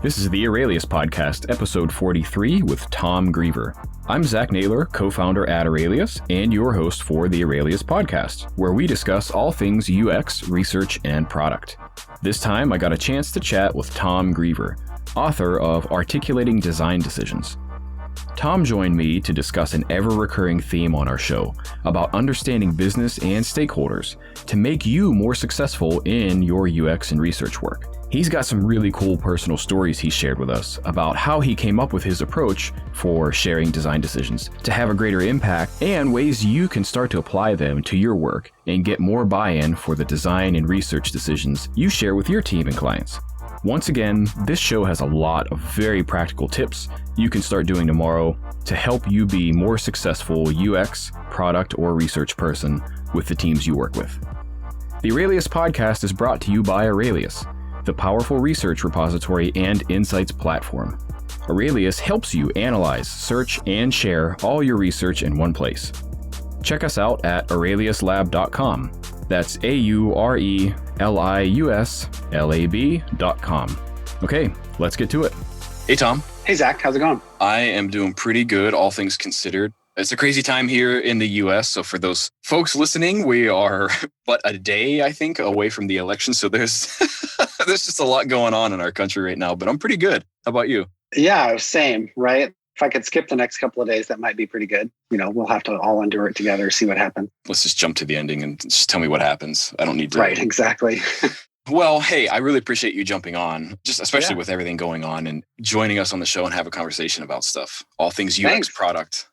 This is the Aurelius Podcast, episode 43 with Tom Greever. I'm Zach Naylor, co-founder at Aurelius, and your host for the Aurelius Podcast, where we discuss all things UX, research, and product. This time, I got a chance to chat with Tom Greever, author of Articulating Design Decisions. Tom joined me to discuss an ever-recurring theme on our show about understanding business and stakeholders to make you more successful in your UX and research work. He's got some really cool personal stories he shared with us about how he came up with his approach for sharing design decisions to have a greater impact and ways you can start to apply them to your work and get more buy-in for the design and research decisions you share with your team and clients. Once again, this show has a lot of very practical tips you can start doing tomorrow to help you be more successful UX, product, or research person with the teams you work with. The Aurelius Podcast is brought to you by Aurelius, the powerful research repository and insights platform. Aurelius helps you analyze, search, and share all your research in one place. Check us out at aureliuslab.com. That's aureliuslab.com. Okay, let's get to it. Hey, Tom. Hey, Zach. How's it going? I am doing pretty good, all things considered. It's a crazy time here in the U.S. So for those folks listening, we are but a day, I think, away from the election. So there's there's just a lot going on in our country right now, but I'm pretty good. How about you? Yeah, same, right? If I could skip the next couple of days, that might be pretty good. We'll have to all endure it together, see what happens. Let's just jump to the ending and just tell me what happens. I don't need to. Right, exactly. Well, hey, I really appreciate you jumping on, just especially with everything going on and joining us on the show and have a conversation about stuff, all things UX product.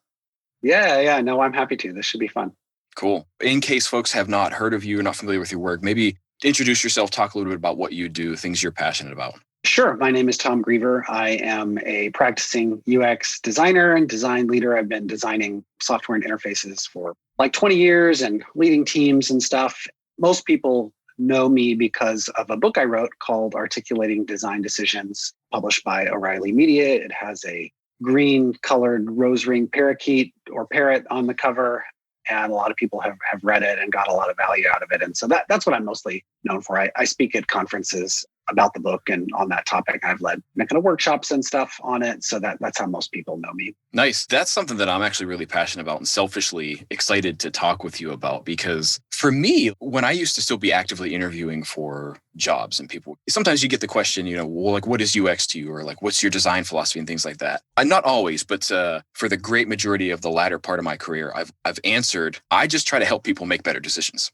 Yeah. No, I'm happy to. This should be fun. Cool. In case folks have not heard of you or not familiar with your work, maybe introduce yourself, talk a little bit about what you do, things you're passionate about. Sure. My name is Tom Greever. I am a practicing UX designer and design leader. I've been designing software and interfaces for like 20 years and leading teams and stuff. Most people know me because of a book I wrote called Articulating Design Decisions, published by O'Reilly Media. It has a green colored rose ring parakeet or parrot on the cover. And a lot of people have read it and got a lot of value out of it. And so that's what I'm mostly known for. I speak at conferences about the book and on that topic. I've led kind of workshops and stuff on it. So that's how most people know me. Nice. That's something that I'm actually really passionate about and selfishly excited to talk with you about, because for me, when I used to still be actively interviewing for jobs and people, sometimes you get the question, well, like, what is UX to you? Or like, what's your design philosophy and things like that? Not always, but for the great majority of the latter part of my career, I've answered, I just try to help people make better decisions.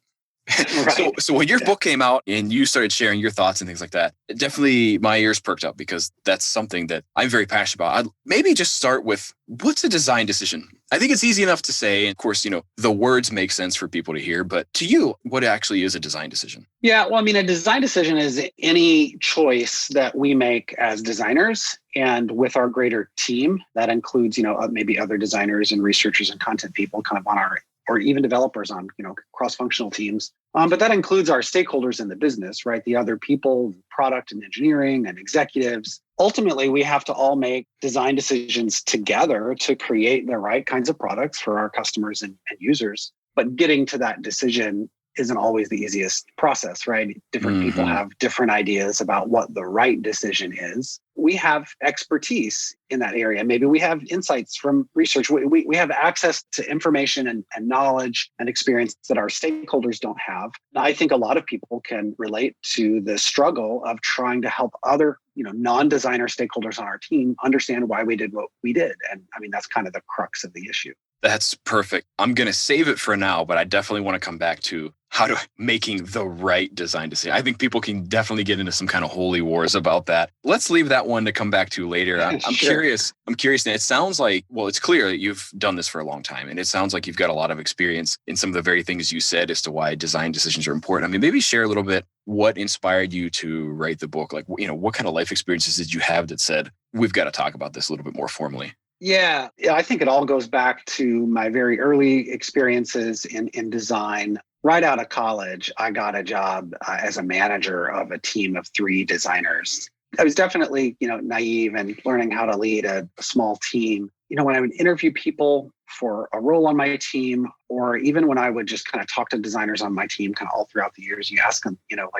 Right. So when your book came out and you started sharing your thoughts and things like that, definitely my ears perked up, because that's something that I'm very passionate about. I'd maybe just start with, what's a design decision? I think it's easy enough to say. Of course, the words make sense for people to hear, but to you, what actually is a design decision? Yeah, well, a design decision is any choice that we make as designers and with our greater team. That includes, maybe other designers and researchers and content people kind of on our, or even developers on, cross-functional teams. But that includes our stakeholders in the business, right? The other people, product and engineering and executives. Ultimately, we have to all make design decisions together to create the right kinds of products for our customers and users. But getting to that decision isn't always the easiest process, right? Different people have different ideas about what the right decision is. We have expertise in that area. Maybe we have insights from research. We have access to information and knowledge and experience that our stakeholders don't have. I think a lot of people can relate to the struggle of trying to help other, non-designer stakeholders on our team understand why we did what we did. And that's kind of the crux of the issue. That's perfect. I'm going to save it for now, but I definitely want to come back to making the right design decision. I think people can definitely get into some kind of holy wars about that. Let's leave that one to come back to later. I'm curious. I'm curious. And it sounds like, well, it's clear that you've done this for a long time, and it sounds like you've got a lot of experience in some of the very things you said as to why design decisions are important. Maybe share a little bit what inspired you to write the book. Like, what kind of life experiences did you have that said, we've got to talk about this a little bit more formally? Yeah, I think it all goes back to my very early experiences in design. Right out of college, I got a job as a manager of a team of 3 designers. I was definitely, naive and learning how to lead a small team. When I would interview people for a role on my team, or even when I would just kind of talk to designers on my team kind of all throughout the years, you ask them,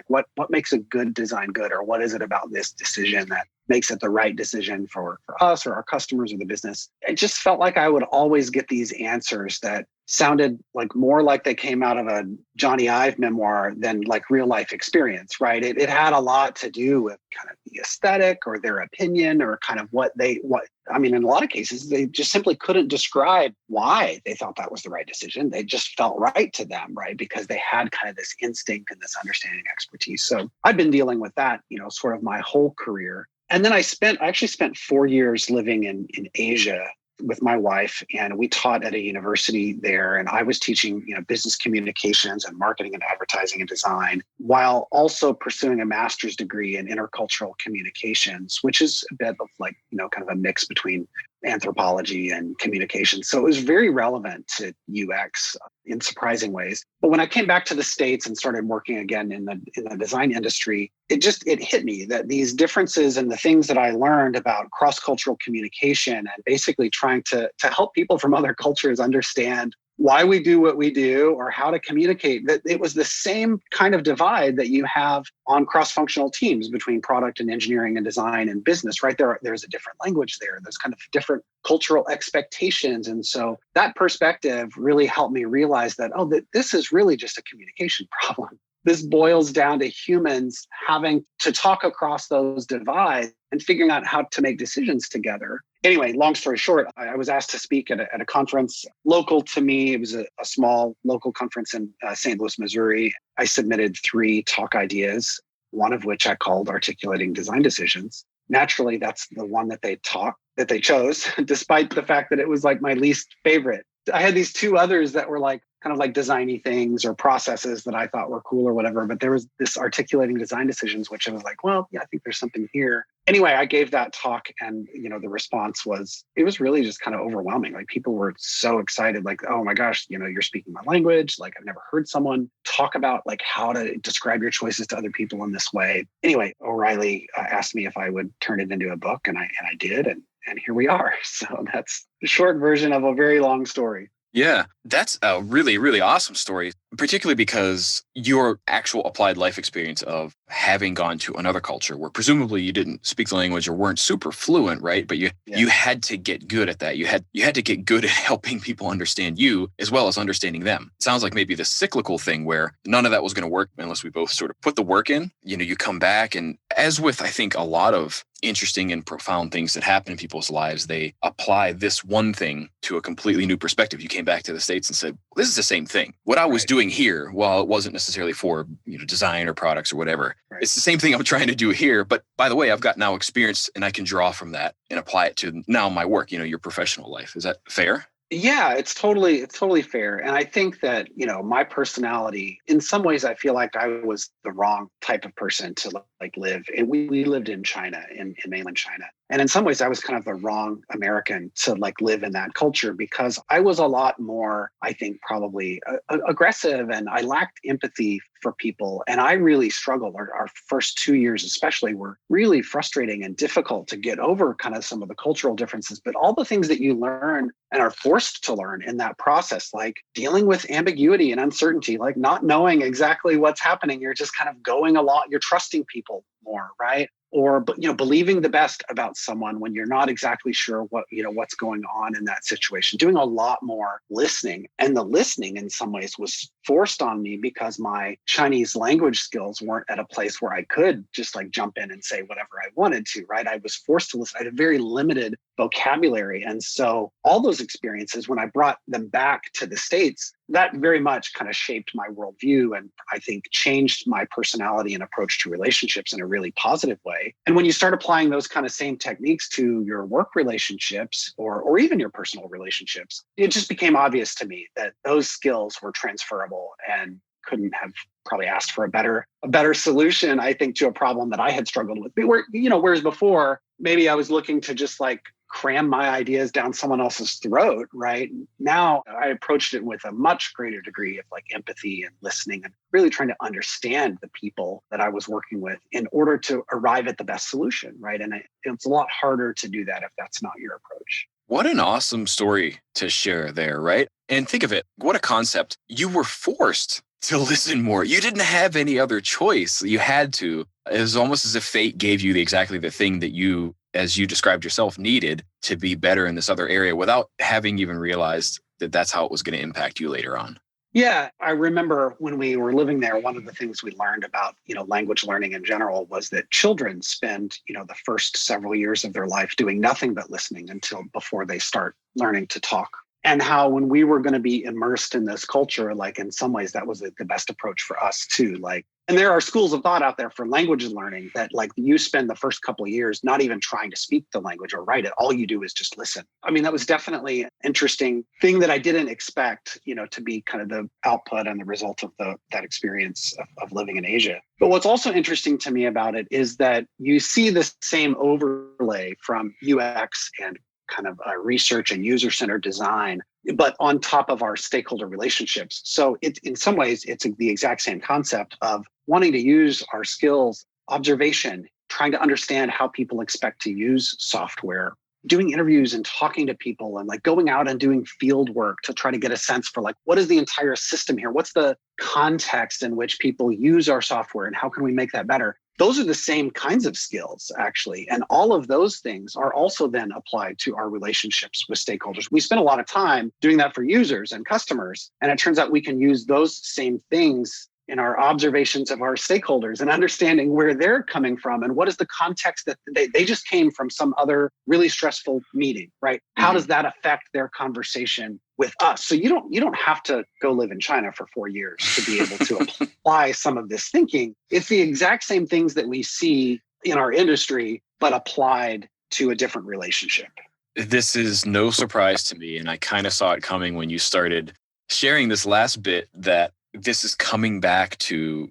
what makes a good design good, or what is it about this decision that makes it the right decision for us or our customers or the business. It just felt like I would always get these answers that sounded like more like they came out of a Johnny Ive memoir than like real life experience, right? It had a lot to do with kind of the aesthetic or their opinion or kind of in a lot of cases, they just simply couldn't describe why they thought that was the right decision. They just felt right to them, right? Because they had kind of this instinct and this understanding expertise. So I've been dealing with that, sort of my whole career. And then I actually spent 4 years living in Asia with my wife, and we taught at a university there. And I was teaching, business communications and marketing and advertising and design, while also pursuing a master's degree in intercultural communications, which is a bit of like, kind of a mix between anthropology and communication. So it was very relevant to UX in surprising ways. But when I came back to the States and started working again in the design industry, it hit me that these differences and the things that I learned about cross-cultural communication and basically trying to help people from other cultures understand why we do what we do or how to communicate, that it was the same kind of divide that you have on cross-functional teams between product and engineering and design and business, right? There's a different language there. There's kind of different cultural expectations. And so that perspective really helped me realize that, this is really just a communication problem. This boils down to humans having to talk across those divides and figuring out how to make decisions together. Anyway, long story short, I was asked to speak at a conference local to me. It was a small local conference in St. Louis, Missouri. I submitted 3 talk ideas, one of which I called Articulating Design Decisions. Naturally, that's the one that they chose, despite the fact that it was like my least favorite. I had these 2 others that were like kind of like designy things or processes that I thought were cool or whatever. But there was this Articulating Design Decisions, which I was like, well, yeah, I think there's something here. Anyway, I gave that talk and, the response was really just kind of overwhelming. Like people were so excited, like, oh my gosh, you're speaking my language. Like I've never heard someone talk about like how to describe your choices to other people in this way. Anyway, O'Reilly asked me if I would turn it into a book and I did. And here we are. So that's the short version of a very long story. Yeah, that's a really, really awesome story, particularly because your actual applied life experience of having gone to another culture where presumably you didn't speak the language or weren't super fluent, right? But you had to get good at that. You had to get good at helping people understand you as well as understanding them. It sounds like maybe the cyclical thing where none of that was going to work unless we both sort of put the work in. You come back, and as with, I think, a lot of interesting and profound things that happen in people's lives, they apply this one thing to a completely new perspective. You came back to the States and said, this is the same thing. What I was doing here, while it wasn't necessarily for design or products or whatever, it's the same thing I'm trying to do here. But by the way, I've got now experience and I can draw from that and apply it to now my work, your professional life. Is that fair? Yeah, it's totally fair. And I think that, my personality, in some ways, I feel like I was the wrong type of person to like live. And we lived in China, in mainland China. And in some ways, I was kind of the wrong American to like live in that culture because I was a lot more, I think, probably aggressive, and I lacked empathy for people. And I really struggled. Our first 2 years especially were really frustrating and difficult to get over kind of some of the cultural differences. But all the things that you learn and are forced to learn in that process, like dealing with ambiguity and uncertainty, like not knowing exactly what's happening, you're just kind of going along, you're trusting people more, right? Or believing the best about someone when you're not exactly sure what's going on in that situation. Doing a lot more listening, and the listening in some ways was forced on me because my Chinese language skills weren't at a place where I could just like jump in and say whatever I wanted to. Right? I was forced to listen. I had a very limited vocabulary, and so all those experiences, when I brought them back to the States, that very much kind of shaped my worldview and I think changed my personality and approach to relationships in a really positive way. And when you start applying those kind of same techniques to your work relationships or even your personal relationships, it just became obvious to me that those skills were transferable and couldn't have probably asked for a better solution, I think, to a problem that I had struggled with. Whereas before, maybe I was looking to just like cram my ideas down someone else's throat, right? Now I approached it with a much greater degree of like empathy and listening and really trying to understand the people that I was working with in order to arrive at the best solution, right? And it's a lot harder to do that if that's not your approach. What an awesome story to share there, right? And think of it, what a concept. You were forced to listen more. You didn't have any other choice. You had to. It was almost as if fate gave you exactly the thing that you, as you described yourself, needed to be better in this other area without having even realized that that's how it was going to impact you later on. Yeah, I remember when we were living there, one of the things we learned about, language learning in general was that children spend, the first several years of their life doing nothing but listening until before they start learning to talk. And how when we were going to be immersed in this culture, like in some ways that was the best approach for us too. And there are schools of thought out there for language learning that like you spend the first couple of years not even trying to speak the language or write it. All you do is just listen. I mean, that was definitely an interesting thing that I didn't expect, to be kind of the output and the result of that experience of living in Asia. But what's also interesting to me about it is that you see the same overlay from UX and kind of research and user-centered design, but on top of our stakeholder relationships. So in some ways, it's the exact same concept of wanting to use our skills, observation, trying to understand how people expect to use software, doing interviews and talking to people and like going out and doing field work to try to get a sense for like, what is the entire system here? What's the context in which people use our software and how can we make that better? Those are the same kinds of skills, actually. And all of those things are also then applied to our relationships with stakeholders. We spend a lot of time doing that for users and customers. And it turns out we can use those same things in our observations of our stakeholders and understanding where they're coming from and what is the context that they just came from some other really stressful meeting, right? How does that affect their conversation with us? So you don't have to go live in China for 4 years to be able to apply some of this thinking. It's the exact same things that we see in our industry, but applied to a different relationship. This is no surprise to me. And I kind of saw it coming when you started sharing this last bit that this is coming back to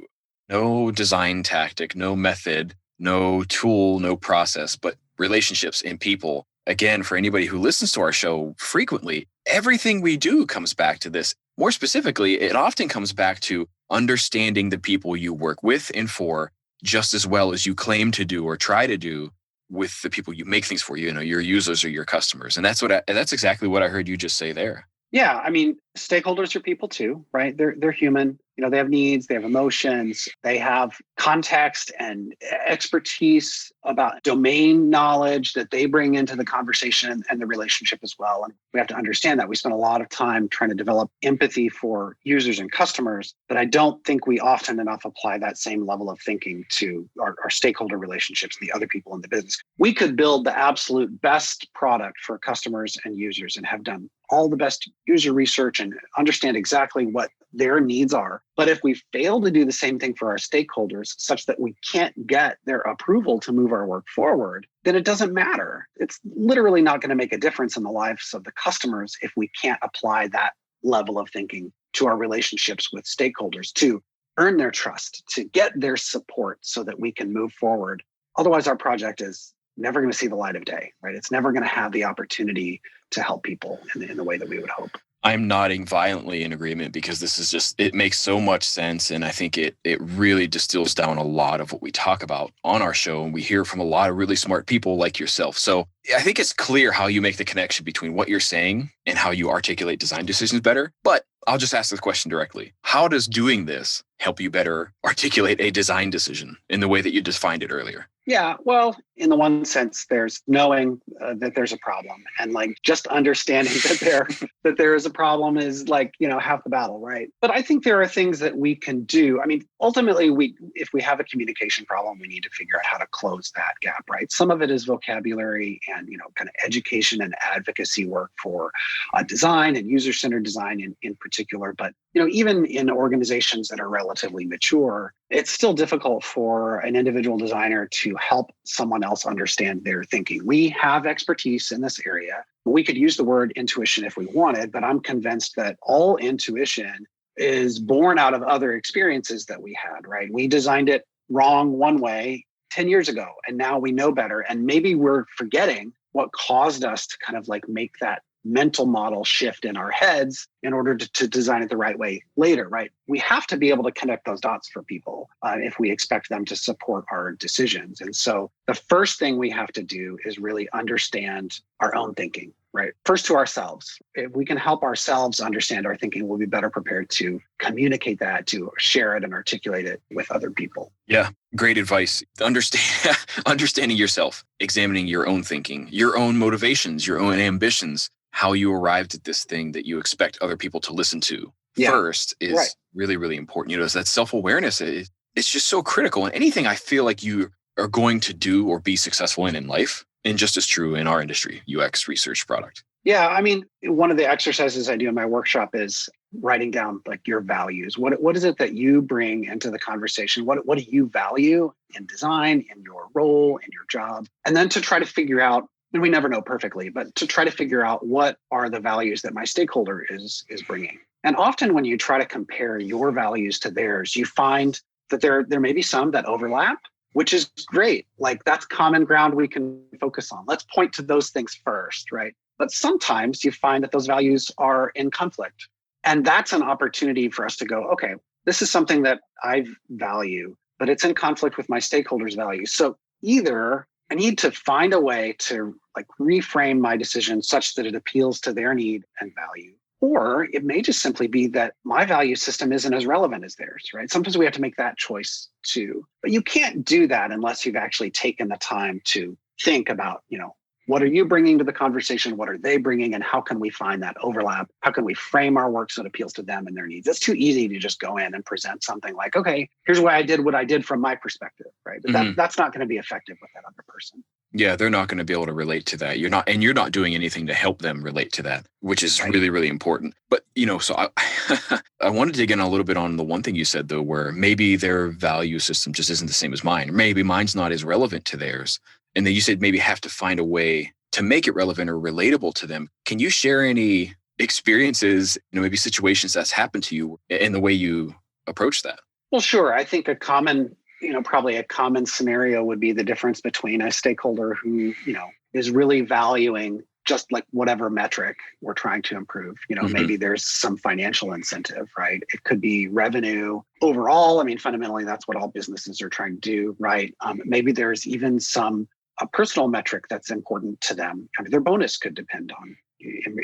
no design tactic, no method, no tool, no process, but relationships and people. Again, for anybody who listens to our show frequently, everything we do comes back to this. More specifically, it often comes back to understanding the people you work with and for just as well as you claim to do or try to do with the people you make things for, your users or your customers. And that's exactly what I heard you just say there. Yeah, I mean, stakeholders are people too, right? They're human. They have needs, they have emotions, they have context and expertise about domain knowledge that they bring into the conversation and the relationship as well. And we have to understand that. We spend a lot of time trying to develop empathy for users and customers, but I don't think we often enough apply that same level of thinking to our stakeholder relationships, the other people in the business. We could build the absolute best product for customers and users and have done all the best user research and understand exactly what their needs are. But if we fail to do the same thing for our stakeholders such that we can't get their approval to move our work forward, then it doesn't matter. It's literally not going to make a difference in the lives of the customers if we can't apply that level of thinking to our relationships with stakeholders to earn their trust, to get their support so that we can move forward. Otherwise, our project is never going to see the light of day, right? It's never going to have the opportunity to help people in the way that we would hope. I'm nodding violently in agreement because this is just, it makes so much sense. And I think it really distills down a lot of what we talk about on our show. And we hear from a lot of really smart people like yourself. So I think it's clear how you make the connection between what you're saying and how you articulate design decisions better. But I'll just ask this question directly. How does doing this help you better articulate a design decision in the way that you defined it earlier? Yeah, well, in the one sense, there's knowing that there's a problem, and like just understanding that there is a problem is like, half the battle, right? But I think there are things that we can do. I mean, ultimately, if we have a communication problem, we need to figure out how to close that gap, right? Some of it is vocabulary and kind of education and advocacy work for design and user-centered design in particular. But even in organizations that are relatively mature, it's still difficult for an individual designer to help someone else understand their thinking. We have expertise in this area. We could use the word intuition if we wanted, but I'm convinced that all intuition is born out of other experiences that we had, right? We designed it wrong one way 10 years ago, and now we know better. And maybe we're forgetting what caused us to kind of like make that mental model shift in our heads in order to design it the right way later, right? We have to be able to connect those dots for people if we expect them to support our decisions. And so the first thing we have to do is really understand our own thinking. right? First to ourselves. If we can help ourselves understand our thinking, we'll be better prepared to communicate that, to share it and articulate it with other people. Yeah, great advice. Understanding yourself, examining your own thinking, your own motivations, your own ambitions, how you arrived at this thing that you expect other people to listen to first is really, really important. That self-awareness, it's just so critical. And anything I feel like you are going to do or be successful in life, and just as true in our industry, UX research product. Yeah, I mean, one of the exercises I do in my workshop is writing down like your values. What is it that you bring into the conversation? What do you value in design, in your role, in your job? And then to try to figure out, and we never know perfectly, but to try to figure out what are the values that my stakeholder is bringing. And often when you try to compare your values to theirs, you find that there may be some that overlap, which is great. Like that's common ground we can focus on. Let's point to those things first, right? But sometimes you find that those values are in conflict. And that's an opportunity for us to go, okay, this is something that I value, but it's in conflict with my stakeholders' values. So either I need to find a way to like reframe my decision such that it appeals to their need and value. Or it may just simply be that my value system isn't as relevant as theirs, right? Sometimes we have to make that choice too. But you can't do that unless you've actually taken the time to think about, what are you bringing to the conversation? What are they bringing? And how can we find that overlap? How can we frame our work so it appeals to them and their needs? It's too easy to just go in and present something like, okay, here's why I did what I did from my perspective, right? But that's not going to be effective with that other person. Yeah, they're not going to be able to relate to that. You're not doing anything to help them relate to that, which is really, really important. But, so I want to dig in a little bit on the one thing you said, though, where maybe their value system just isn't the same as mine. Or maybe mine's not as relevant to theirs. And then you said maybe have to find a way to make it relevant or relatable to them. Can you share any experiences, maybe situations that's happened to you and the way you approach that? Well, sure. I think probably a common scenario would be the difference between a stakeholder who, is really valuing just like whatever metric we're trying to improve. Maybe there's some financial incentive, right? It could be revenue overall. I mean, fundamentally, that's what all businesses are trying to do, right? Maybe there's even a personal metric that's important to them. I mean, their bonus could depend on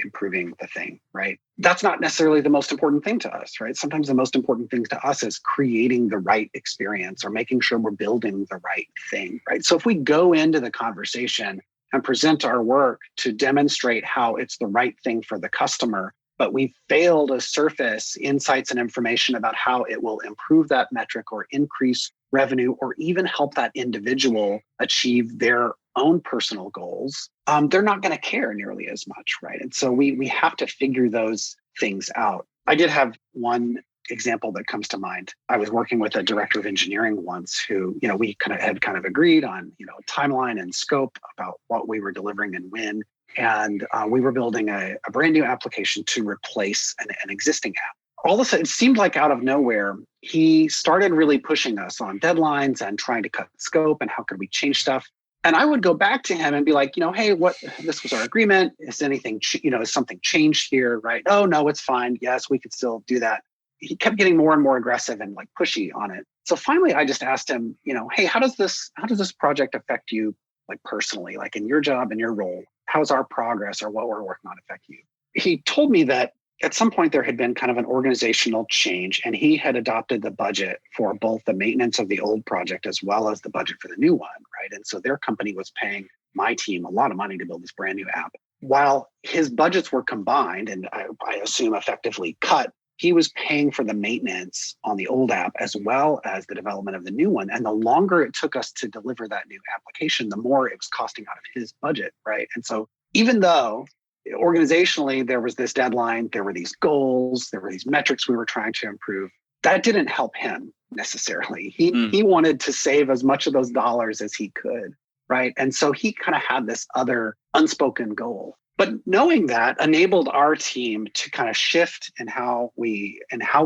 improving the thing, right? That's not necessarily the most important thing to us, right? Sometimes the most important thing to us is creating the right experience or making sure we're building the right thing, right? So if we go into the conversation and present our work to demonstrate how it's the right thing for the customer, but we fail to surface insights and information about how it will improve that metric or increase revenue or even help that individual achieve their own personal goals, they're not going to care nearly as much, right? And so we have to figure those things out. I did have one example that comes to mind. I was working with a director of engineering once who, we had agreed on, timeline and scope about what we were delivering and when. And we were building a brand new application to replace an existing app. All of a sudden, it seemed like out of nowhere, he started really pushing us on deadlines and trying to cut scope and how could we change stuff. And I would go back to him and be like, hey, this was our agreement. Is anything, is something changed here, right? Oh, no, it's fine. Yes, we could still do that. He kept getting more and more aggressive and like pushy on it. So finally, I just asked him, hey, how does this project affect you like personally, like in your job and your role? How's our progress or what we're working on affect you? He told me that at some point there had been kind of an organizational change and he had adopted the budget for both the maintenance of the old project as well as the budget for the new one, right? And so their company was paying my team a lot of money to build this brand new app. While his budgets were combined and I assume effectively cut, he was paying for the maintenance on the old app as well as the development of the new one. And the longer it took us to deliver that new application, the more it was costing out of his budget, right? And so even though organizationally there was this deadline, there were these goals, there were these metrics we were trying to improve, that didn't help him necessarily. He wanted to save as much of those dollars as he could, right? And so he kind of had this other unspoken goal. But knowing that enabled our team to kind of shift in how we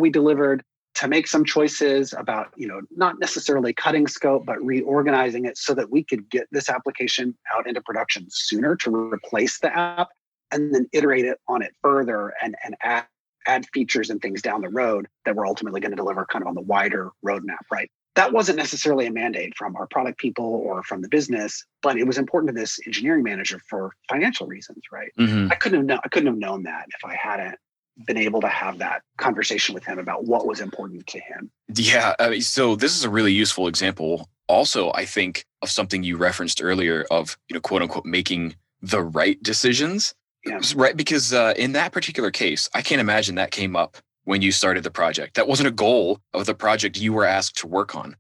delivered, to make some choices about, not necessarily cutting scope, but reorganizing it so that we could get this application out into production sooner to replace the app and then iterate it on it further and add features and things down the road that we're ultimately going to deliver kind of on the wider roadmap, right? that wasn't necessarily a mandate from our product people or from the business, but it was important to this engineering manager for financial reasons, right? Mm-hmm. I couldn't have known that if I hadn't been able to have that conversation with him about what was important to him. Yeah. So this is a really useful example. Also, I think of something you referenced earlier of, quote unquote, making the right decisions, Yeah. right? Because in that particular case, I can't imagine that came up when you started the project. That wasn't a goal of the project you were asked to work on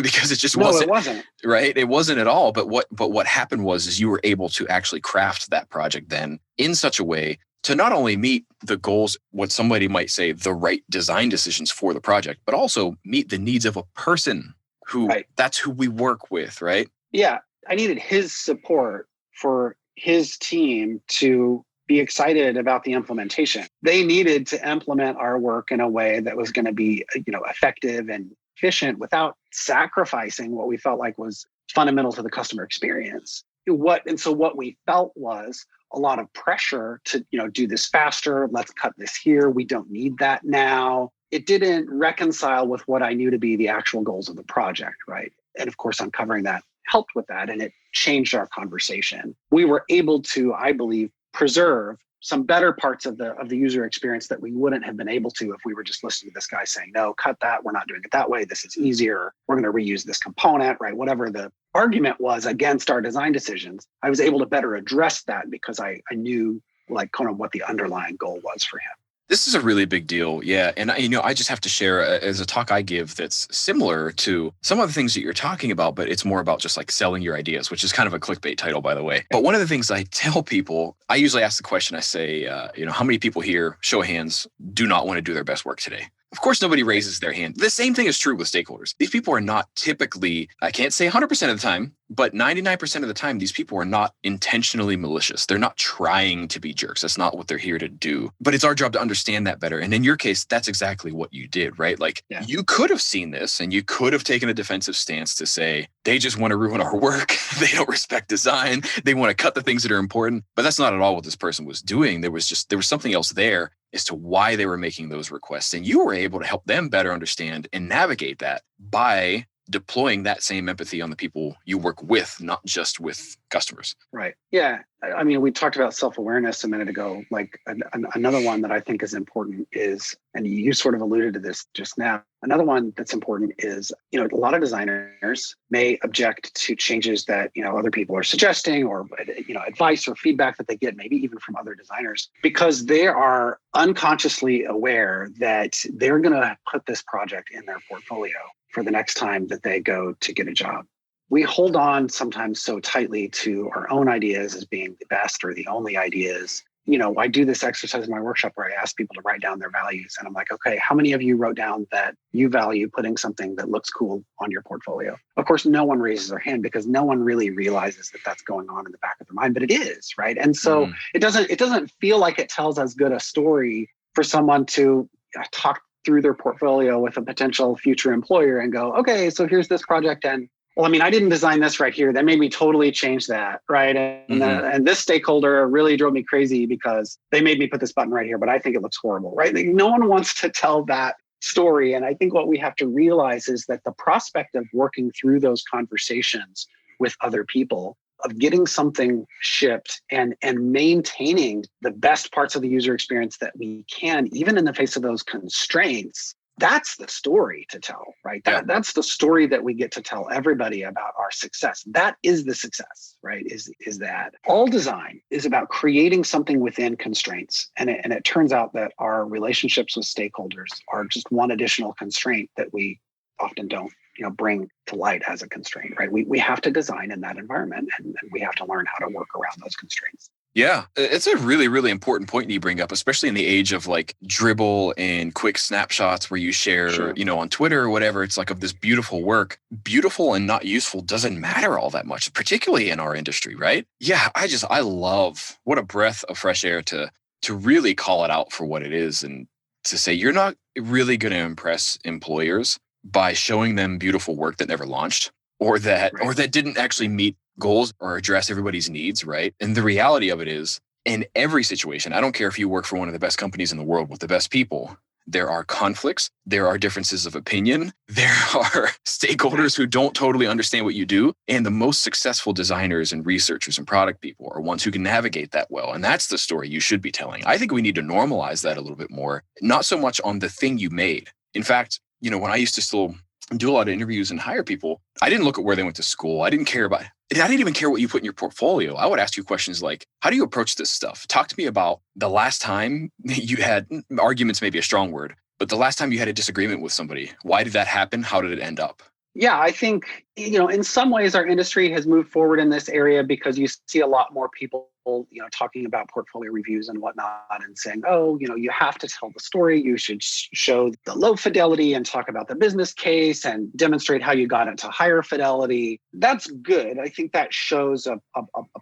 because it just wasn't. No, it wasn't. Right. It wasn't at all. But what happened was you were able to actually craft that project then in such a way to not only meet the goals, what somebody might say, the right design decisions for the project, but also meet the needs of a person who that's who we work with, right? Yeah. I needed his support for his team to be excited about the implementation. They needed to implement our work in a way that was going to be, effective and efficient without sacrificing what we felt like was fundamental to the customer experience. So what we felt was a lot of pressure to, do this faster. Let's cut this here. We don't need that now. It didn't reconcile with what I knew to be the actual goals of the project, right? And of course, uncovering that helped with that, and it changed our conversation. We were able to, I believe, preserve some better parts of the user experience that we wouldn't have been able to if we were just listening to this guy saying, no, cut that. We're not doing it that way. This is easier. We're going to reuse this component, right? Whatever the argument was against our design decisions, I was able to better address that because I knew kind of what the underlying goal was for him. This is a really big deal. Yeah. And, I just have to share as a talk I give that's similar to some of the things that you're talking about, but it's more about just like selling your ideas, which is kind of a clickbait title, by the way. But one of the things I tell people, I usually ask the question, I say, how many people here, show of hands, do not want to do their best work today? Of course, nobody raises their hand. The same thing is true with stakeholders. These people are not typically, I can't say 100% of the time, but 99% of the time, these people are not intentionally malicious. They're not trying to be jerks. That's not what they're here to do. But it's our job to understand that better. And in your case, that's exactly what you did, right? You could have seen this and you could have taken a defensive stance to say, they just want to ruin our work. They don't respect design. They want to cut the things that are important. But that's not at all what this person was doing. There was something else there as to why they were making those requests. And you were able to help them better understand and navigate that by deploying that same empathy on the people you work with, not just with customers. Right. Yeah. I mean, we talked about self-awareness a minute ago. Another one that I think is important is, and you sort of alluded to this just now, another one that's important is, a lot of designers may object to changes that, other people are suggesting or, advice or feedback that they get, maybe even from other designers, because they are unconsciously aware that they're going to put this project in their portfolio for the next time that they go to get a job. We hold on sometimes so tightly to our own ideas as being the best or the only ideas. I do this exercise in my workshop where I ask people to write down their values. And I'm like, okay, how many of you wrote down that you value putting something that looks cool on your portfolio? Of course, no one raises their hand because no one really realizes that that's going on in the back of their mind, but it is, right? And so it doesn't feel like it tells as good a story for someone to talk through their portfolio with a potential future employer and go, okay, so here's this project. And well, I mean, I didn't design this right here. That made me totally change that, right? And this stakeholder really drove me crazy because they made me put this button right here, but I think it looks horrible, right? No one wants to tell that story. And I think what we have to realize is that the prospect of working through those conversations with other people, of getting something shipped and maintaining the best parts of the user experience that we can, even in the face of those constraints, that's the story to tell, right? That's the story that we get to tell everybody about our success. That is the success, right? Is that all design is about creating something within constraints. And it turns out that our relationships with stakeholders are just one additional constraint that we often don't bring to light as a constraint, right? We have to design in that environment and we have to learn how to work around those constraints. Yeah, it's a really, really important point you bring up, especially in the age of dribble and quick snapshots where you share, on Twitter or whatever. It's of this beautiful work. Beautiful and not useful doesn't matter all that much, particularly in our industry, right? Yeah, I love what a breath of fresh air to really call it out for what it is and to say you're not really going to impress employers by showing them beautiful work that never launched or that didn't actually meet goals or address everybody's needs, right? And the reality of it is, in every situation, I don't care if you work for one of the best companies in the world with the best people, There are conflicts. There are differences of opinion. There are stakeholders who don't totally understand what you do. And the most successful designers and researchers and product people are ones who can navigate that well. And that's the story you should be telling. I think we need to normalize that a little bit more, not so much on the thing you made. In fact, when I used to still do a lot of interviews and hire people, I didn't look at where they went to school. I didn't even care what you put in your portfolio. I would ask you questions like, how do you approach this stuff? Talk to me about the last time you had arguments, maybe a strong word, but the last time you had a disagreement with somebody. Why did that happen? How did it end up? Yeah, I think, in some ways our industry has moved forward in this area because you see a lot more people, talking about portfolio reviews and whatnot and saying, oh, you have to tell the story. You should show the low fidelity and talk about the business case and demonstrate how you got into higher fidelity. That's good. I think that shows a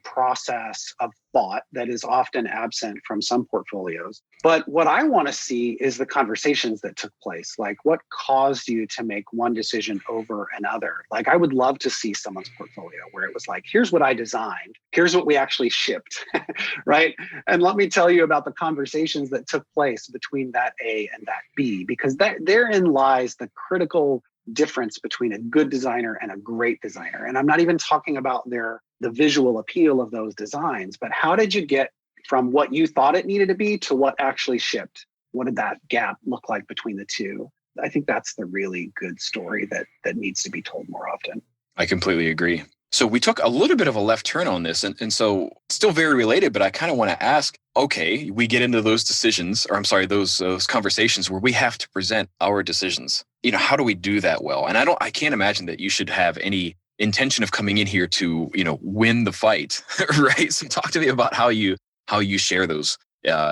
process of thought that is often absent from some portfolios. But what I want to see is the conversations that took place. Like, what caused you to make one decision over another? Like, I would love to see someone's portfolio where it was like, here's what I designed, here's what we actually shipped, right? And let me tell you about the conversations that took place between that A and that B, because therein lies the critical difference between a good designer and a great designer. And I'm not even talking about the visual appeal of those designs, but how did you get from what you thought it needed to be to what actually shipped? What did that gap look like between the two? I think that's the really good story that needs to be told more often. I completely agree. So we took a little bit of a left turn on this, and so still very related, but I kind of want to ask, okay, we get into those decisions, or I'm sorry, those conversations where we have to present our decisions. How do we do that well? And I can't imagine that you should have any intention of coming in here to, win the fight, right? So talk to me about how you share those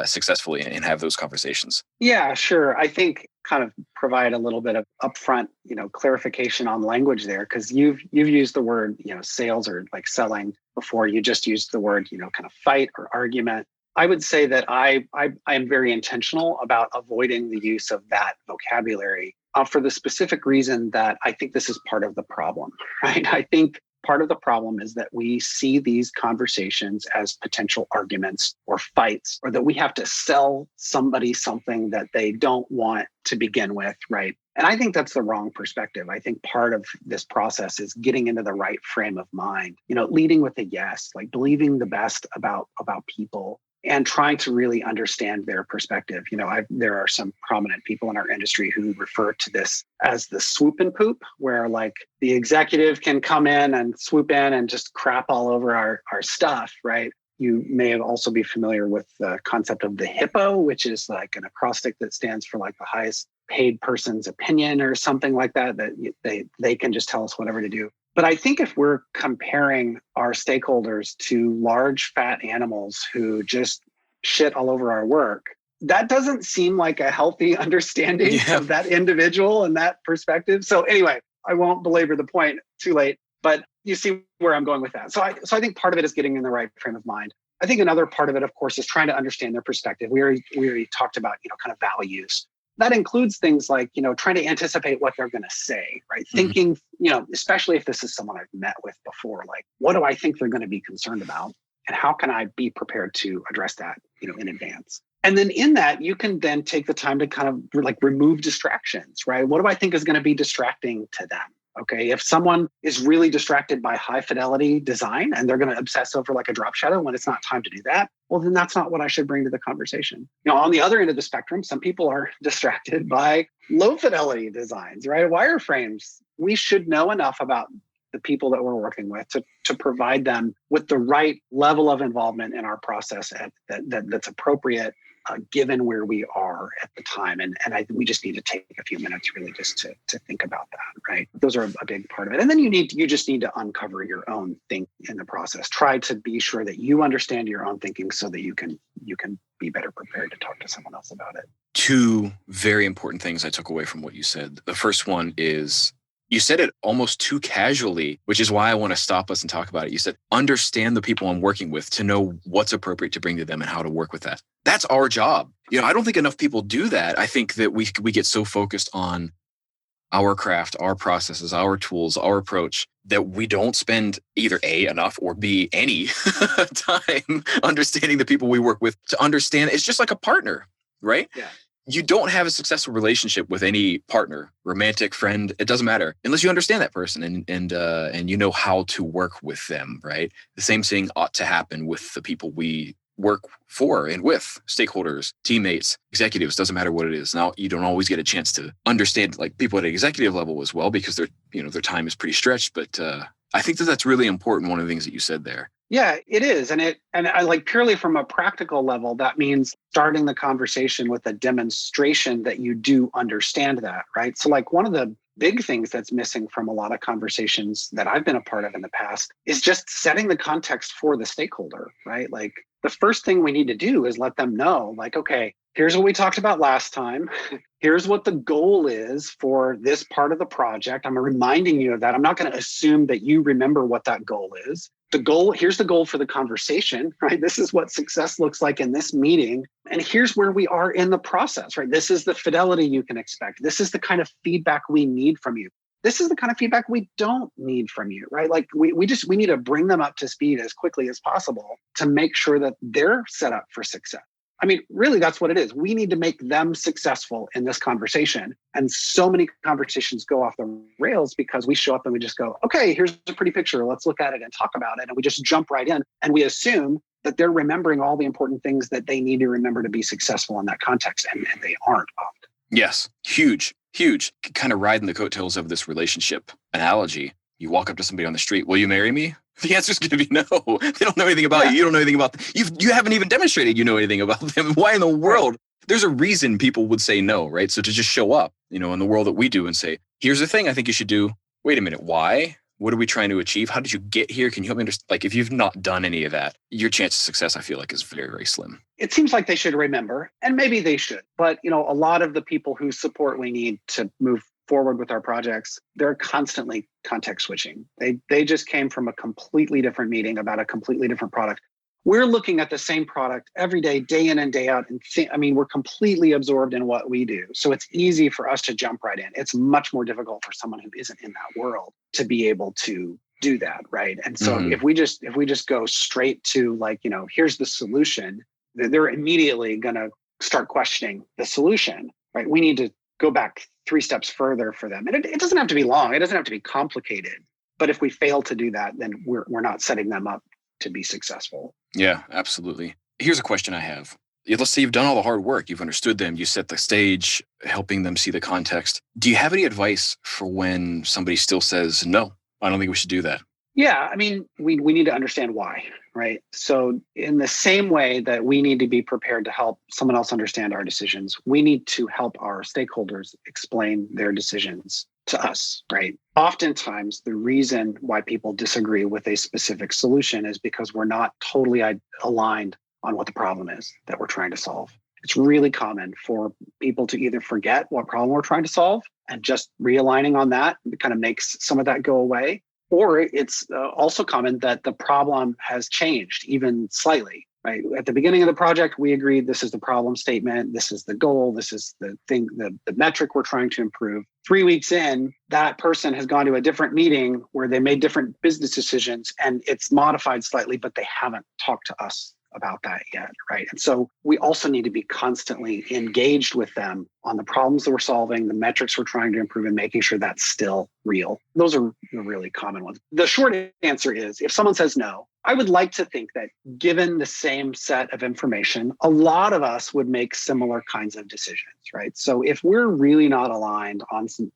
successfully and have those conversations. Yeah, sure. I think kind of provide a little bit of upfront, clarification on language there, because you've used the word, sales or like selling before. You just used the word, kind of fight or argument. I would say that I am very intentional about avoiding the use of that vocabulary for the specific reason that I think this is part of the problem, right? I think part of the problem is that we see these conversations as potential arguments or fights, or that we have to sell somebody something that they don't want to begin with, right? And I think that's the wrong perspective. I think part of this process is getting into the right frame of mind, leading with a yes, like believing the best about people and trying to really understand their perspective. There are some prominent people in our industry who refer to this as the swoop and poop, where like the executive can come in and swoop in and just crap all over our stuff, right? You may also be familiar with the concept of the HIPPO, which is like an acrostic that stands for like the highest paid person's opinion or something like that they can just tell us whatever to do. But I think if we're comparing our stakeholders to large fat animals who just shit all over our work, that doesn't seem like a healthy understanding of that individual and that perspective. So anyway, I won't belabor the point, too late, but you see where I'm going with that. So I think part of it is getting in the right frame of mind. I think another part of it, of course, is trying to understand their perspective. We already talked about, kind of values. That includes things like, trying to anticipate what they're going to say, right? Mm-hmm. Thinking, especially if this is someone I've met with before, like, what do I think they're going to be concerned about? And how can I be prepared to address that, in advance? And then in that, you can then take the time to kind of like remove distractions, right? What do I think is going to be distracting to them? Okay, if someone is really distracted by high fidelity design and they're going to obsess over like a drop shadow when it's not time to do that, well, then that's not what I should bring to the conversation. On the other end of the spectrum, some people are distracted by low fidelity designs, right? Wireframes. We should know enough about the people that we're working with to provide them with the right level of involvement in our process that's appropriate given where we are at the time. And we just need to take a few minutes really just to think about that, right? Those are a big part of it. And then you just need to uncover your own thing in the process. Try to be sure that you understand your own thinking so that you can be better prepared to talk to someone else about it. Two very important things I took away from what you said. The first one is, you said it almost too casually, which is why I want to stop us and talk about it. You said, understand the people I'm working with to know what's appropriate to bring to them and how to work with that. That's our job. I don't think enough people do that. I think that we get so focused on our craft, our processes, our tools, our approach, that we don't spend either A, enough, or B, any time understanding the people we work with to understand. It's just like a partner, right? Yeah. you don't have a successful relationship with any partner, romantic, friend. It doesn't matter unless you understand that person and you know how to work with them, right? The same thing ought to happen with the people we work for and with, stakeholders, teammates, executives, doesn't matter what it is. Now, you don't always get a chance to understand like people at an executive level as well, because their time is pretty stretched. But I think that's really important. One of the things that you said there. Yeah, it is. And I like purely from a practical level, that means starting the conversation with a demonstration that you do understand that, right? So like one of the big things that's missing from a lot of conversations that I've been a part of in the past is just setting the context for the stakeholder, right? Like the first thing we need to do is let them know, like, okay, here's what we talked about last time. Here's what the goal is for this part of the project. I'm reminding you of that. I'm not going to assume that you remember what that goal is. Here's the goal for the conversation, right? This is what success looks like in this meeting. And here's where we are in the process, right? This is the fidelity you can expect. This is the kind of feedback we need from you. This is the kind of feedback we don't need from you, right? Like we need to bring them up to speed as quickly as possible to make sure that they're set up for success. I mean, really, that's what it is. We need to make them successful in this conversation. And so many conversations go off the rails because we show up and we just go, okay, here's a pretty picture. Let's look at it and talk about it. And we just jump right in. And we assume that they're remembering all the important things that they need to remember to be successful in that context. And they aren't often. Yes, huge. Kind of riding the coattails of this relationship analogy. You walk up to somebody on the street, will you marry me? The answer is going to be no. They don't know anything about you. You don't know anything about them. You haven't even demonstrated you know anything about them. Why in the world? There's a reason people would say no, right? So to just show up, in the world that we do and say, here's the thing I think you should do. Wait a minute. Why? What are we trying to achieve? How did you get here? Can you help me understand? Like if you've not done any of that, your chance of success, I feel like, is very, very slim. It seems like they should remember, and maybe they should. But, a lot of the people whose support we need to move forward with our projects, they're constantly context switching. They just came from a completely different meeting about a completely different product. We're looking at the same product every day, day in and day out. And we're completely absorbed in what we do. So it's easy for us to jump right in. It's much more difficult for someone who isn't in that world to be able to do that, right? And so if we just go straight to like, here's the solution, they're immediately going to start questioning the solution, right? We need to go back 3 steps further for them. And it doesn't have to be long. It doesn't have to be complicated. But if we fail to do that, then we're not setting them up to be successful. Yeah, absolutely. Here's a question I have. Let's say you've done all the hard work. You've understood them. You set the stage, helping them see the context. Do you have any advice for when somebody still says, no, I don't think we should do that? Yeah, I mean, we need to understand why, right? So in the same way that we need to be prepared to help someone else understand our decisions, we need to help our stakeholders explain their decisions to us, right? Oftentimes, the reason why people disagree with a specific solution is because we're not totally aligned on what the problem is that we're trying to solve. It's really common for people to either forget what problem we're trying to solve, and just realigning on that kind of makes some of that go away. Or it's also common that the problem has changed even slightly, right? At the beginning of the project, we agreed this is the problem statement, this is the goal, this is the thing, the metric we're trying to improve. 3 weeks in, that person has gone to a different meeting where they made different business decisions and it's modified slightly, but they haven't talked to us about that yet, right? And so we also need to be constantly engaged with them on the problems that we're solving, the metrics we're trying to improve, and making sure that's still real. Those are the really common ones. The short answer is, if someone says no, I would like to think that given the same set of information, a lot of us would make similar kinds of decisions, right? So if we're really not aligned on some,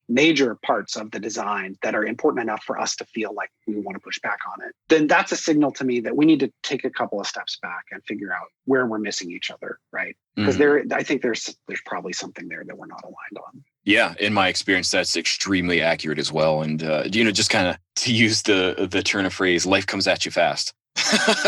major parts of the design that are important enough for us to feel like we want to push back on it, then that's a signal to me that we need to take a couple of steps back and figure out where we're missing each other, right? Because I think there's probably something there that we're not aligned on. Yeah, in my experience, that's extremely accurate as well. And just kind of to use the turn of phrase, life comes at you fast.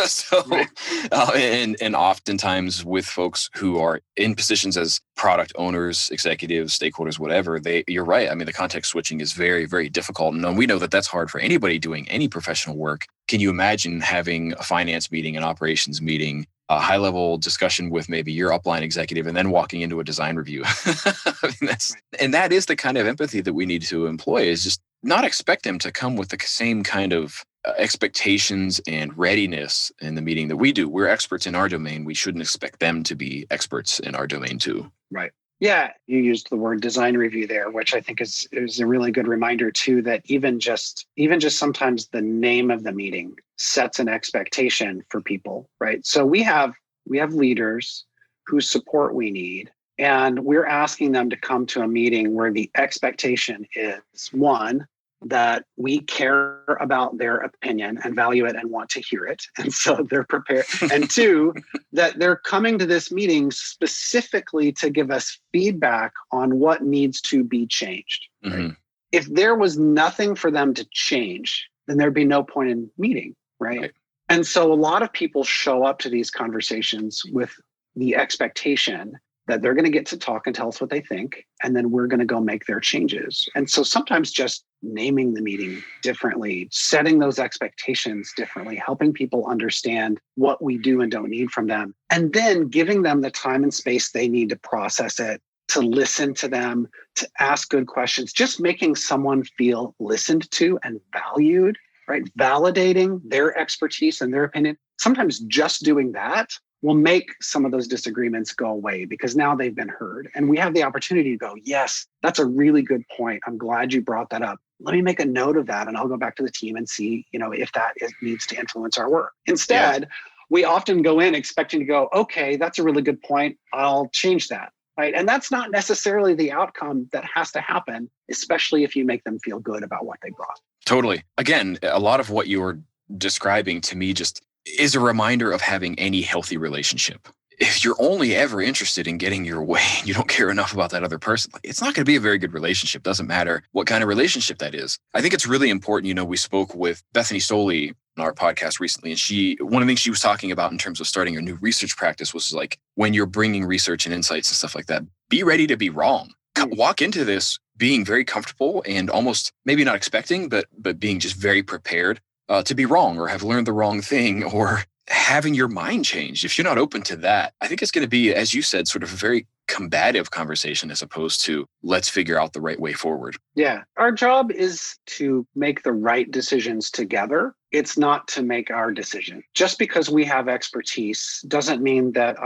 So, right. And oftentimes with folks who are in positions as product owners, executives, stakeholders, whatever, you're right. I mean, the context switching is very, very difficult. And we know that that's hard for anybody doing any professional work. Can you imagine having a finance meeting, an operations meeting, a high-level discussion with maybe your upline executive, and then walking into a design review? I mean, that is the kind of empathy that we need to employ, is just not expect them to come with the same kind of expectations and readiness in the meeting that we do. We're experts in our domain. We shouldn't expect them to be experts in our domain too. Right. Yeah, you used the word design review there, which I think is a really good reminder too, that even just sometimes the name of the meeting sets an expectation for people, right? So we have leaders whose support we need, and we're asking them to come to a meeting where the expectation is, one, that we care about their opinion and value it and want to hear it. And so they're prepared. And two, that they're coming to this meeting specifically to give us feedback on what needs to be changed. Mm-hmm. Right? If there was nothing for them to change, then there'd be no point in meeting, right? And so a lot of people show up to these conversations with the expectation that they're going to get to talk and tell us what they think, and then we're going to go make their changes. And so sometimes just naming the meeting differently, setting those expectations differently, helping people understand what we do and don't need from them, and then giving them the time and space they need to process it, to listen to them, to ask good questions, just making someone feel listened to and valued, right? Validating their expertise and their opinion. Sometimes just doing that will make some of those disagreements go away because now they've been heard. And we have the opportunity to go, yes, that's a really good point. I'm glad you brought that up. Let me make a note of that and I'll go back to the team and see, if that needs to influence our work. Instead, we often go in expecting to go, okay, that's a really good point. I'll change that. Right. And that's not necessarily the outcome that has to happen, especially if you make them feel good about what they brought. Totally. Again, a lot of what you were describing to me just is a reminder of having any healthy relationship. If you're only ever interested in getting your way and you don't care enough about that other person, it's not going to be a very good relationship. Doesn't matter what kind of relationship that is. I think it's really important. We spoke with Bethany Stoley on our podcast recently, and one of the things she was talking about in terms of starting a new research practice was like, when you're bringing research and insights and stuff like that, be ready to be wrong. Walk into this being very comfortable and almost maybe not expecting, but being just very prepared to be wrong or have learned the wrong thing or having your mind changed. If you're not open to that, I think it's going to be, as you said, sort of a very combative conversation as opposed to let's figure out the right way forward. Yeah. Our job is to make the right decisions together. It's not to make our decision. Just because we have expertise doesn't mean that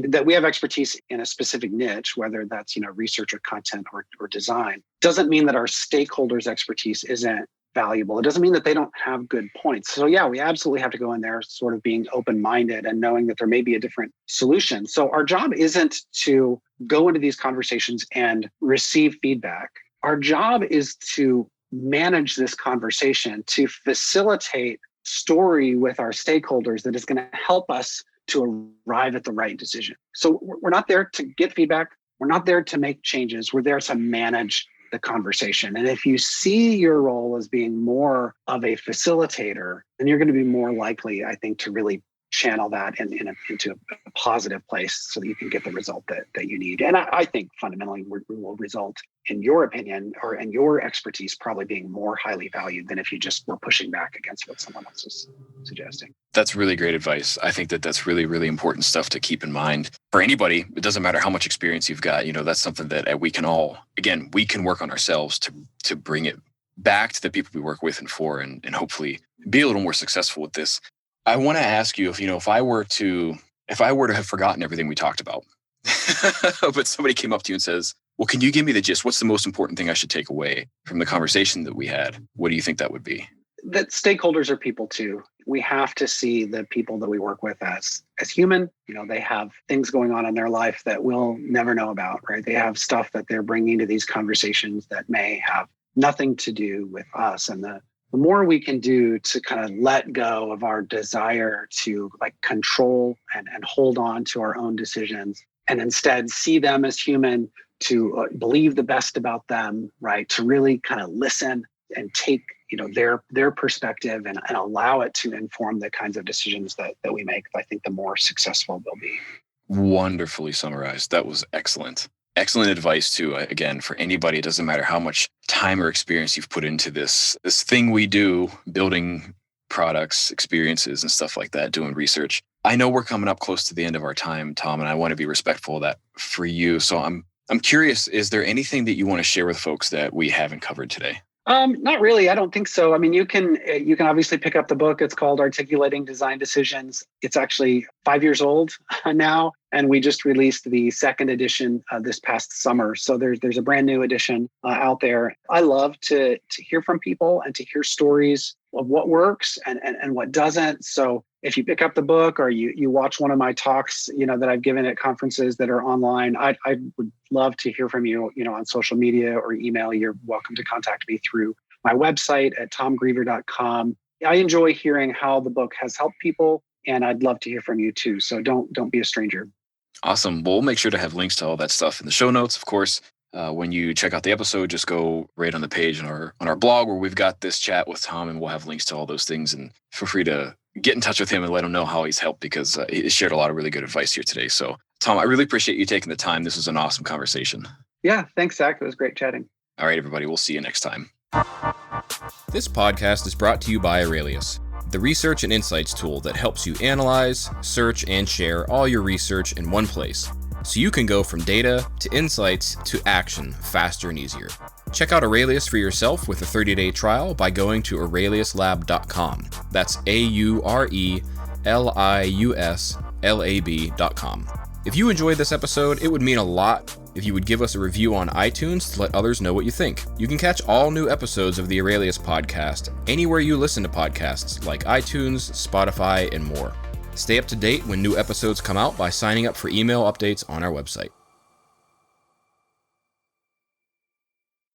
that we have expertise in a specific niche, whether that's, research or content or design, doesn't mean that our stakeholders' expertise isn't valuable. It doesn't mean that they don't have good points. So yeah, we absolutely have to go in there sort of being open-minded and knowing that there may be a different solution. So our job isn't to go into these conversations and receive feedback. Our job is to manage this conversation, to facilitate story with our stakeholders that is going to help us to arrive at the right decision. So we're not there to get feedback. We're not there to make changes. We're there to manage the conversation. And if you see your role as being more of a facilitator, then you're going to be more likely, I think, to really channel that into a positive place so that you can get the result that you need. And I think fundamentally we will result, in your opinion or in your expertise, probably being more highly valued than if you just were pushing back against what someone else is suggesting. That's really great advice. I think that's really, really important stuff to keep in mind. For anybody, it doesn't matter how much experience you've got, that's something that we can all, again, we can work on ourselves to bring it back to the people we work with and for, and hopefully be a little more successful with this. I want to ask you if I were to have forgotten everything we talked about, but somebody came up to you and says, well, can you give me the gist? What's the most important thing I should take away from the conversation that we had? What do you think that would be? That stakeholders are people too. We have to see the people that we work with as human. They have things going on in their life that we'll never know about, right? They have stuff that they're bringing to these conversations that may have nothing to do with us. And the more we can do to kind of let go of our desire to control and hold on to our own decisions and instead see them as human, to believe the best about them, right? To really kind of listen and take their perspective and allow it to inform the kinds of decisions that we make, I think the more successful they'll be. Wonderfully summarized. That was excellent. Excellent advice too. Again, for anybody, it doesn't matter how much time or experience you've put into this thing we do, building products, experiences, and stuff like that, doing research. I know we're coming up close to the end of our time, Tom, and I want to be respectful of that for you. So I'm curious, is there anything that you want to share with folks that we haven't covered today? Not really. I don't think so. I mean, you can obviously pick up the book. It's called Articulating Design Decisions. It's actually 5 years old now, and we just released the second edition this past summer. So there's a brand new edition out there. I love to hear from people and to hear stories of what works and what doesn't. So if you pick up the book or you watch one of my talks, that I've given at conferences that are online, I would love to hear from you, on social media or email. You're welcome to contact me through my website at tomgreever.com. I enjoy hearing how the book has helped people, and I'd love to hear from you too. So don't be a stranger. Awesome. We'll make sure to have links to all that stuff in the show notes, of course. When you check out the episode, just go right on the page on our blog where we've got this chat with Tom, and we'll have links to all those things. And feel free to get in touch with him and let him know how he's helped, because he shared a lot of really good advice here today. So, Tom, I really appreciate you taking the time. This was an awesome conversation. Yeah, thanks, Zach. It was great chatting. All right, everybody. We'll see you next time. This podcast is brought to you by Aurelius, the research and insights tool that helps you analyze, search, and share all your research in one place, so you can go from data to insights to action faster and easier. Check out Aurelius for yourself with a 30-day trial by going to aureliuslab.com. That's AURELIUSLAB.com. If you enjoyed this episode, it would mean a lot if you would give us a review on iTunes to let others know what you think. You can catch all new episodes of the Aurelius podcast anywhere you listen to podcasts, like iTunes, Spotify, and more. Stay up to date when new episodes come out by signing up for email updates on our website.